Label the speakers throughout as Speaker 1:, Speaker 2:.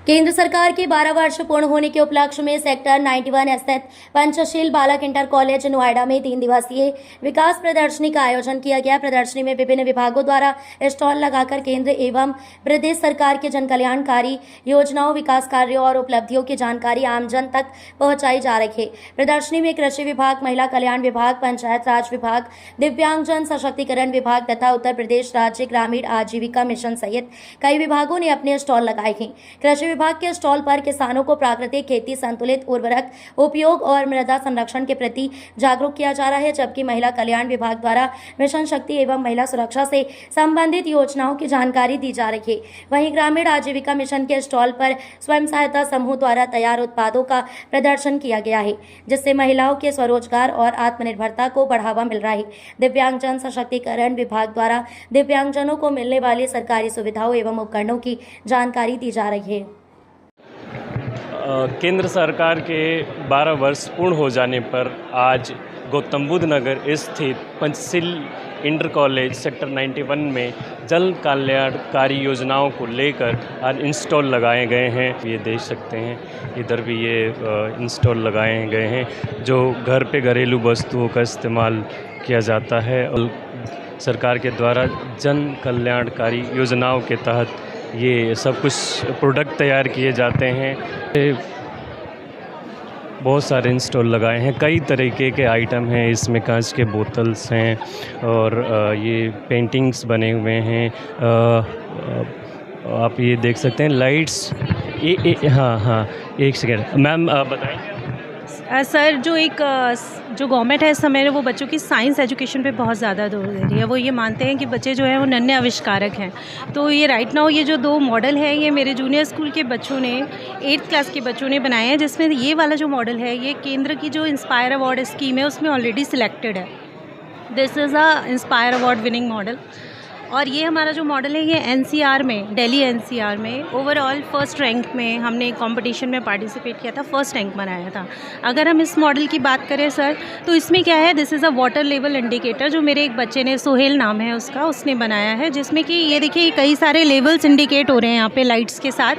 Speaker 1: केंद्र सरकार के 12 वर्ष पूर्ण होने के उपलक्ष्य में सेक्टर 91 स्थित पंचशील बालक इंटर कॉलेज नोएडा में 3 दिवसीय विकास प्रदर्शनी का आयोजन किया गया। प्रदर्शनी में विभिन्न विभागों द्वारा स्टॉल लगाकर केंद्र एवं प्रदेश सरकार के जन कल्याणकारी योजनाओं, विकास कार्यों और उपलब्धियों की जानकारी आमजन तक पहुंचाई जा रही है। प्रदर्शनी में कृषि विभाग, महिला कल्याण विभाग, पंचायत राज विभाग, दिव्यांगजन सशक्तिकरण विभाग तथा उत्तर प्रदेश राज्य ग्रामीण आजीविका मिशन सहित कई विभागों ने अपने स्टॉल लगाए हैं। कृषि विभाग के स्टॉल पर किसानों को प्राकृतिक खेती, संतुलित उर्वरक उपयोग और मृदा संरक्षण के प्रति जागरूक किया जा रहा है, जबकि महिला कल्याण विभाग द्वारा मिशन शक्ति एवं महिला सुरक्षा से संबंधित योजनाओं की जानकारी दी जा रही है। वहीं ग्रामीण आजीविका मिशन के स्टॉल पर स्वयं सहायता समूह द्वारा तैयार उत्पादों का प्रदर्शन किया गया है, जिससे महिलाओं के स्वरोजगार और आत्मनिर्भरता को बढ़ावा मिल रहा है। दिव्यांगजन सशक्तिकरण विभाग द्वारा दिव्यांगजनों को मिलने वाली सरकारी सुविधाओं एवं उपकरणों की जानकारी दी जा रही है।
Speaker 2: केंद्र सरकार के 12 वर्ष पूर्ण हो जाने पर आज गौतम बुद्ध नगर स्थित पंचशील इंटर कॉलेज सेक्टर 91 में जल कल्याणकारी योजनाओं को लेकर आज इंस्टॉल लगाए गए हैं। ये देख सकते हैं, इधर भी ये इंस्टॉल लगाए गए हैं जो घर पे घरेलू वस्तुओं का इस्तेमाल किया जाता है। और सरकार के द्वारा जन कल्याणकारी योजनाओं के तहत ये सब कुछ प्रोडक्ट तैयार किए जाते हैं। बहुत सारे इंस्टॉल लगाए हैं, कई तरीके के आइटम हैं, इसमें कांच के बोतल्स हैं और ये पेंटिंग्स बने हुए हैं। आप ये देख सकते हैं लाइट्स। हाँ, एक सेकेंड मैम बताएं।
Speaker 3: सर, जो गवर्नमेंट है इस समय वो बच्चों की साइंस एजुकेशन पे बहुत ज़्यादा जोर दे रही है। वो ये मानते हैं कि बच्चे जो हैं वो नन्हे आविष्कारक हैं। तो ये राइट नाउ ये जो 2 मॉडल है ये मेरे जूनियर स्कूल के बच्चों ने 8th क्लास के बच्चों ने बनाए हैं, जिसमें ये वाला जो मॉडल है ये केंद्र की जो इंस्पायर अवार्ड स्कीम है उसमें ऑलरेडी सिलेक्टेड है। This is a inspire award winning model. और ये हमारा जो मॉडल है ये NCR में, दिल्ली NCR में ओवरऑल फर्स्ट रैंक में हमने कंपटीशन में पार्टिसिपेट किया था, फर्स्ट रैंक बनाया था। अगर हम इस मॉडल की बात करें सर, तो इसमें क्या है, this is a water level indicator जो मेरे एक बच्चे ने, सोहेल नाम है उसका, उसने बनाया है, जिसमें कि ये देखिए कई सारे लेवल्स इंडिकेट हो रहे हैं यहाँ पे लाइट्स के साथ।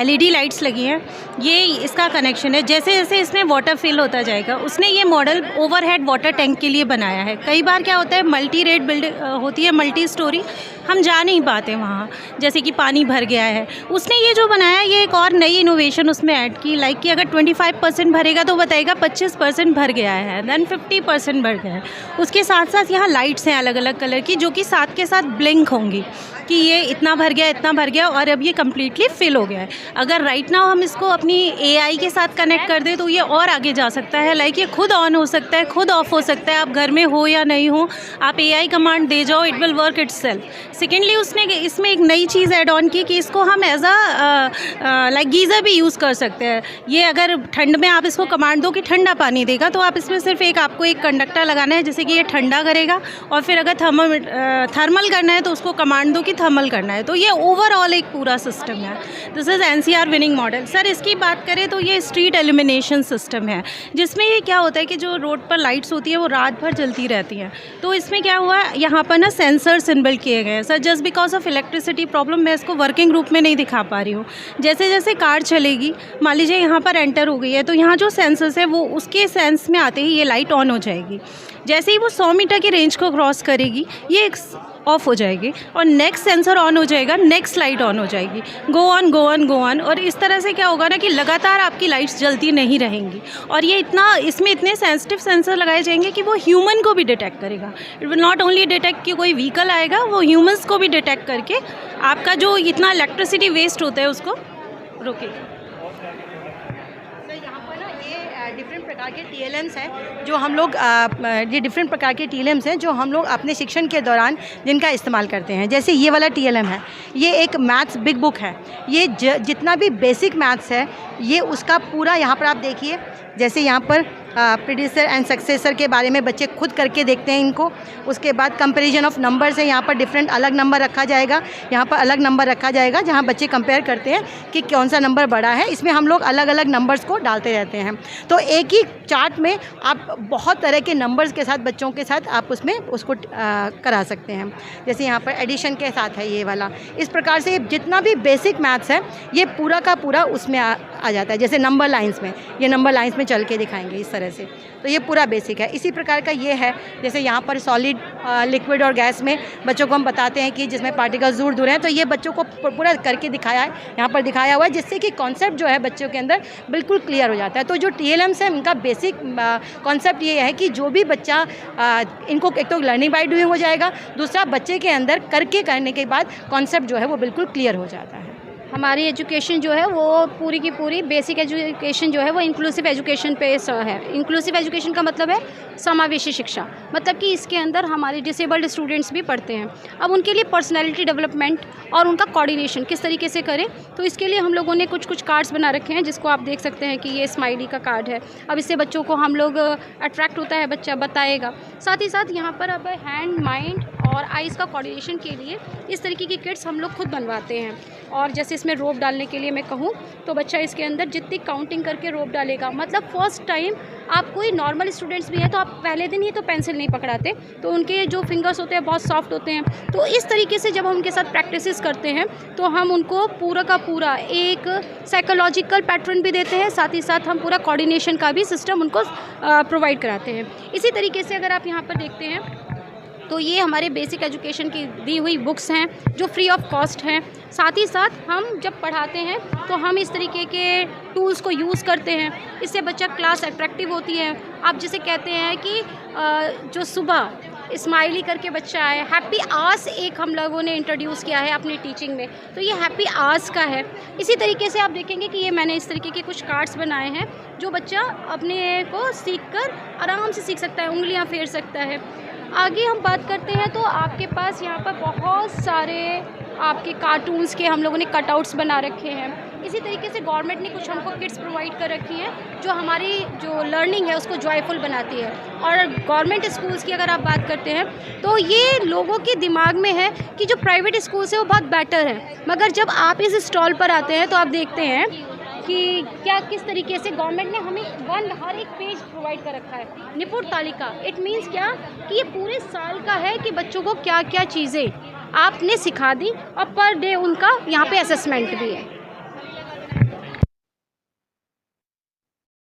Speaker 3: LED लाइट्स लगी हैं, ये इसका कनेक्शन है। जैसे जैसे इसमें वाटर फिल होता जाएगा, उसने ये मॉडल ओवरहेड वाटर टैंक के लिए बनाया है। कई बार क्या होता है, मल्टी रेट बिल्डिंग होती है, मल्टी स्टोरी, हम जा नहीं पाते वहाँ, जैसे कि पानी भर गया है। उसने ये जो बनाया ये एक और नई इनोवेशन उसमें ऐड की, लाइक कि अगर 25% भरेगा तो बताएगा 25% भर गया है, देन 50% भर गया है। उसके साथ साथ यहाँ लाइट्स हैं अलग अलग कलर की, जो कि साथ के साथ ब्लिंक होंगी कि ये इतना भर गया, इतना भर गया और अब ये कम्प्लीटली फिल हो गया है। अगर राइट नाउ हम इसको अपनी AI के साथ कनेक्ट कर दें तो ये और आगे जा सकता है, लाइक ये खुद ऑन हो सकता है, खुद ऑफ हो सकता है। आप घर में हो या नहीं हो, आप AI कमांड दे जाओ, it will work itself. Secondly उसने इसमें एक नई चीज़ ऐड ऑन की कि इसको हम एज लाइक गीज़र भी यूज़ कर सकते हैं। ये अगर ठंड में आप इसको कमांड दो कि ठंडा पानी देगा, तो आप इसमें सिर्फ आपको एक कंडक्टर लगाना है जैसे कि ये ठंडा करेगा, और फिर अगर थर्मल करना है तो उसको कमांड दो कि थर्मल करना है। तो ये ओवरऑल एक पूरा सिस्टम है। This is NCR winning model. Sir, इसकी बात करें तो ये स्ट्रीट एल्यूमिनेशन सिस्टम है, जिसमें ये क्या होता है कि जो रोड पर लाइट्स होती है वो रात भर जलती रहती हैं। तो इसमें क्या हुआ, यहाँ पर ना सेंसर्स इनबिल्ट किए गए हैं। Sir, just because of electricity problem मैं इसको वर्किंग रूप में नहीं दिखा पा रही हूँ। जैसे जैसे कार चलेगी, मान लीजिए यहाँ पर एंटर हो गई है, तो यहाँ जो सेंसर्स है वो उसके सेंस में आते ही ये लाइट ऑन हो जाएगी। जैसे ही वो 100 मीटर की रेंज को क्रॉस करेगी ये ऑफ हो जाएगी, और नेक्स्ट सेंसर ऑन हो जाएगा, नेक्स्ट लाइट ऑन हो जाएगी, go on go on go on. और इस तरह से क्या होगा ना कि लगातार आपकी लाइट्स जलती नहीं रहेंगी। और ये इसमें इतने सेंसिटिव सेंसर लगाए जाएंगे कि वो ह्यूमन को भी डिटेक्ट करेगा। It will not only detect कि कोई व्हीकल आएगा, वो ह्यूमंस को भी डिटेक्ट करके आपका जो इतना इलेक्ट्रिसिटी वेस्ट होता है उसको रोकेगा।
Speaker 4: डिफरेंट प्रकार के TLMs हैं जो हम लोग ये डिफरेंट प्रकार के TLMs हैं जो हम लोग अपने शिक्षण के दौरान जिनका इस्तेमाल करते हैं। जैसे ये वाला TLM है, ये एक मैथ्स बिग बुक है। ये जितना भी बेसिक मैथ्स है ये उसका पूरा, यहाँ पर आप देखिए, जैसे यहाँ पर प्रीडिसेसर एंड सक्सेसर के बारे में बच्चे खुद करके देखते हैं इनको। उसके बाद कंपैरिजन ऑफ नंबर्स है, यहाँ पर डिफरेंट अलग नंबर रखा जाएगा, यहाँ पर अलग नंबर रखा जाएगा जहाँ बच्चे कंपेयर करते हैं कि कौन सा नंबर बड़ा है। इसमें हम लोग अलग अलग नंबर्स को डालते रहते हैं। तो एक ही चार्ट में आप बहुत तरह के नंबर्स के साथ बच्चों के साथ आप उसमें उसको करा सकते हैं। जैसे यहाँ पर एडिशन के साथ है ये वाला। इस प्रकार से जितना भी बेसिक मैथ्स है ये पूरा का पूरा उसमें आ जाता है। जैसे नंबर लाइंस में, ये नंबर लाइंस में चल के दिखाएंगे इस तरह से। तो ये पूरा बेसिक है। इसी प्रकार का ये है, जैसे यहाँ पर सॉलिड, लिक्विड और गैस में बच्चों को हम बताते हैं कि जिसमें पार्टिकल्स दूर दूर हैं, तो ये बच्चों को पूरा करके दिखाया है, यहाँ पर दिखाया हुआ है, जिससे कि कॉन्सेप्ट जो है बच्चों के अंदर बिल्कुल क्लियर हो जाता है। तो जो TLMs है उनका बेसिक कॉन्सेप्ट ये है कि जो भी बच्चा इनको एक तो लर्निंग बाय डूइंग हो जाएगा, दूसरा बच्चे के अंदर करने के बाद कॉन्सेप्ट जो है वो बिल्कुल क्लियर हो जाता है।
Speaker 5: हमारी एजुकेशन जो है वो पूरी की पूरी बेसिक एजुकेशन जो है वो इंक्लूसिव एजुकेशन पे है। इंक्लूसिव एजुकेशन का मतलब है समावेशी शिक्षा, मतलब कि इसके अंदर हमारे डिसेबल्ड स्टूडेंट्स भी पढ़ते हैं। अब उनके लिए पर्सनैलिटी डेवलपमेंट और उनका कोऑर्डिनेशन किस तरीके से करें, तो इसके लिए हम लोगों ने कुछ कार्ड्स बना रखे हैं, जिसको आप देख सकते हैं कि ये स्माइली का कार्ड है। अब इससे बच्चों को हम लोग अट्रैक्ट होता है, बच्चा बताएगा। साथ ही साथ यहाँ पर अब हैंड, माइंड और आइज़ का कोऑर्डिनेशन के लिए इस तरीके की किट्स हम लोग खुद बनवाते हैं। और जैसे इसमें रोप डालने के लिए मैं कहूँ तो बच्चा इसके अंदर जितनी काउंटिंग करके रोप डालेगा, मतलब फर्स्ट टाइम आप कोई नॉर्मल स्टूडेंट्स भी हैं तो आप पहले दिन ही तो पेंसिल नहीं पकड़ाते, तो उनके जो फिंगर्स होते हैं बहुत सॉफ्ट होते हैं। तो इस तरीके से जब हम उनके साथ प्रैक्टिसेस करते हैं तो हम उनको पूरा का पूरा एक साइकोलॉजिकल पैटर्न भी देते हैं, साथ ही साथ हम पूरा कोऑर्डिनेशन का भी सिस्टम उनको प्रोवाइड कराते हैं। इसी तरीके से अगर आप यहाँ पर देखते हैं तो ये हमारे बेसिक एजुकेशन की दी हुई बुक्स हैं जो फ्री ऑफ कॉस्ट हैं। साथ ही साथ हम जब पढ़ाते हैं तो हम इस तरीके के टूल्स को यूज़ करते हैं, इससे बच्चा क्लास अट्रैक्टिव होती है। आप जिसे कहते हैं कि जो सुबह स्माइली करके बच्चा है, हैप्पी आवर्स एक हम लोगों ने इंट्रोड्यूस किया है अपनी टीचिंग में, तो ये हैप्पी आवर्स का है। इसी तरीके से आप देखेंगे कि ये मैंने इस तरीके के कुछ कार्ड्स बनाए हैं जो बच्चा अपने को सीखकर आराम से सीख सकता है, उंगलियां फेर सकता है। आगे हम बात करते हैं तो आपके पास यहाँ पर बहुत सारे आपके कार्टून्स के हम लोगों ने कटआउट्स बना रखे हैं। इसी तरीके से गवर्नमेंट ने कुछ हमको किट्स प्रोवाइड कर रखी हैं जो हमारी जो लर्निंग है उसको जॉयफुल बनाती है। और गवर्नमेंट स्कूल्स की अगर आप बात करते हैं तो ये लोगों के दिमाग में है कि जो प्राइवेट स्कूल्स है वो बहुत बेटर है, मगर जब आप इस स्टॉल पर आते हैं तो आप देखते हैं कि क्या किस तरीके से गवर्नमेंट ने हमें हर एक पेज प्रोवाइड कर रखा है। निपुण तालिका, इट मीन्स क्या कि ये पूरे साल का है कि बच्चों को क्या क्या चीज़ें आपने सिखा दी और पर डे उनका यहाँ पे असेसमेंट भी है।